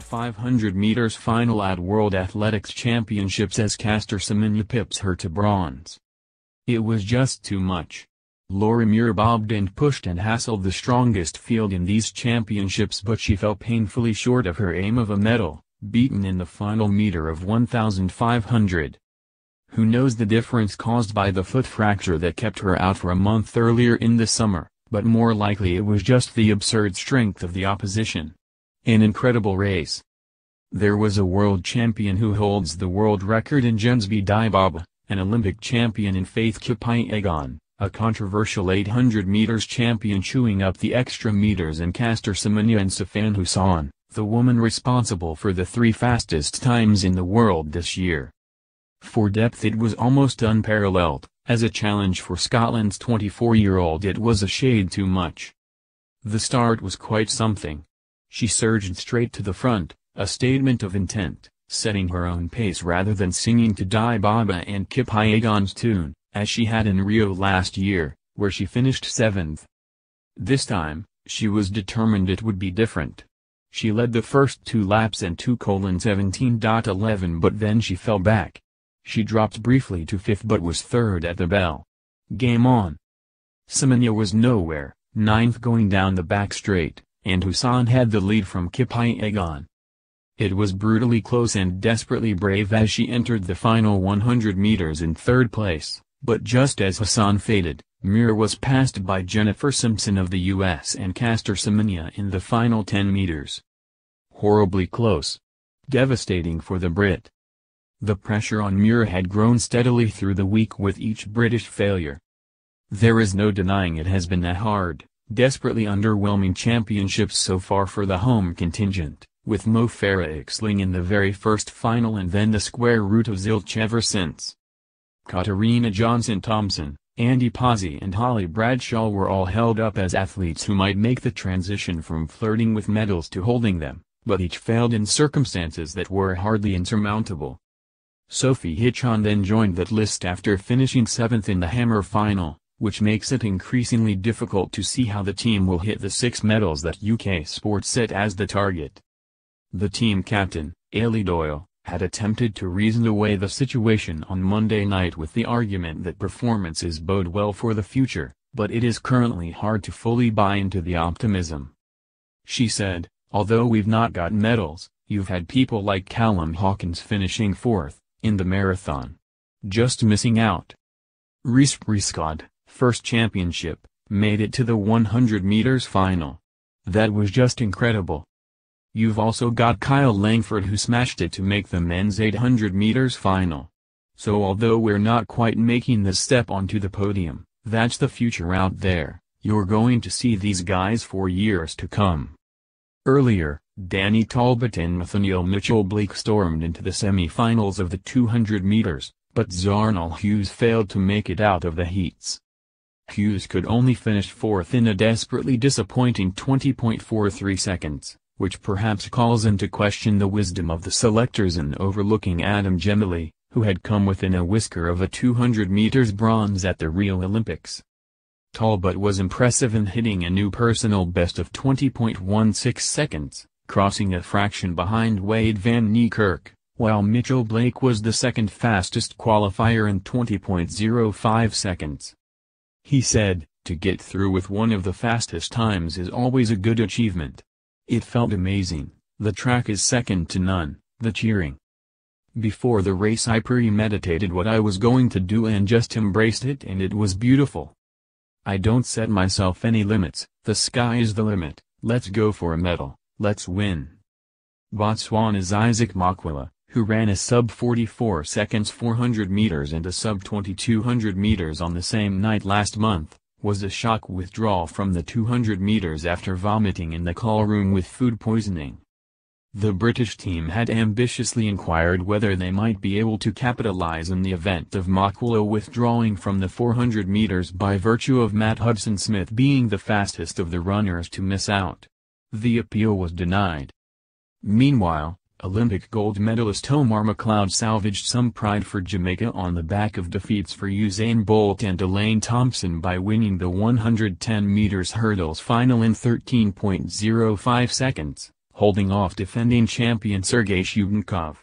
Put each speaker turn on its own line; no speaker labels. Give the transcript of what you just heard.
1,500 meters final at World Athletics Championships as Caster Semenya pips her to bronze. It was just too much. Muir bobbed and pushed and hassled the strongest field in these championships, but she fell painfully short of her aim of a medal, beaten in the final meter of 1,500. Who knows the difference caused by the foot fracture that kept her out for a month earlier in the summer, but more likely it was just the absurd strength of the opposition. An incredible race. There was a world champion who holds the world record in Jensby Dibaba, an Olympic champion in Faith Kipyegon, a controversial 800 meters champion chewing up the extra meters, and Caster Semenya and Sifan Hassan, the woman responsible for the 3 fastest times in the world this year. For depth it was almost unparalleled. As a challenge for Scotland's 24-year-old it was a shade too much. The start was quite something. She surged straight to the front, a statement of intent, setting her own pace rather than singing to Dibaba and Kipyegon's tune, as she had in Rio last year, where she finished 7th. This time, she was determined it would be different. She led the first 2 laps and 2:17.11, but then she fell back. She dropped briefly to 5th but was 3rd at the bell. Game on. Semenya was nowhere, 9th going down the back straight, and Hassan had the lead from Kipyegon. It was brutally close and desperately brave as she entered the final 100 meters in 3rd place, but just as Hassan faded, Muir was passed by Jennifer Simpson of the US and Caster Semenya in the final 10 meters. Horribly close. Devastating for the Brit. The pressure on Muir had grown steadily through the week with each British failure. There is no denying it has been a hard, desperately underwhelming championships so far for the home contingent, with Mo Farah excelling in the very first final and then the square root of zilch ever since. Katarina Johnson-Thompson, Andy Pazzi and Holly Bradshaw were all held up as athletes who might make the transition from flirting with medals to holding them, but each failed in circumstances that were hardly insurmountable. Sophie Hitchon then joined that list after finishing 7th in the hammer final, which makes it increasingly difficult to see how the team will hit the 6 medals that UK Sport set as the target. The team captain, Ailey Doyle, had attempted to reason away the situation on Monday night with the argument that performances bode well for the future, but it is currently hard to fully buy into the optimism. She said, "Although we've not got medals, you've had people like Callum Hawkins finishing 4th. In the marathon. Just missing out." Rhys Briscoe, first championship, made it to the 100 meters final. That was just incredible. You've also got Kyle Langford who smashed it to make the men's 800 meters final. So although we're not quite making the step onto the podium, that's the future out there. You're going to see these guys for years to come. Earlier, Danny Talbot and Nathaniel Mitchell-Blake stormed into the semi-finals of the 200 meters, but Zarnell Hughes failed to make it out of the heats. Hughes could only finish 4th in a desperately disappointing 20.43 seconds, which perhaps calls into question the wisdom of the selectors in overlooking Adam Gemili, who had come within a whisker of a 200 meters bronze at the Rio Olympics. Talbot was impressive in hitting a new personal best of 20.16 seconds. Crossing a fraction behind Wade van Niekerk, while Mitchell-Blake was the 2nd fastest qualifier in 20.05 seconds. He said, "To get through with one of the fastest times is always a good achievement. It felt amazing, the track is second to none, the cheering. Before the race I premeditated what I was going to do and just embraced it, and it was beautiful. I don't set myself any limits, the sky is the limit, let's go for a medal. Let's win." Botswana's Isaac Makwila, who ran a sub-44 seconds 400 meters and a sub-2200 meters on the same night last month, was a shock withdrawal from the 200 meters after vomiting in the call room with food poisoning. The British team had ambitiously inquired whether they might be able to capitalize in the event of Makwila withdrawing from the 400 meters by virtue of Matt Hudson-Smith being the fastest of the runners to miss out. The appeal was denied. Meanwhile, Olympic gold medalist Omar McLeod salvaged some pride for Jamaica on the back of defeats for Usain Bolt and Elaine Thompson by winning the 110 meters hurdles final in 13.05 seconds, holding off defending champion Sergei Shubnikov.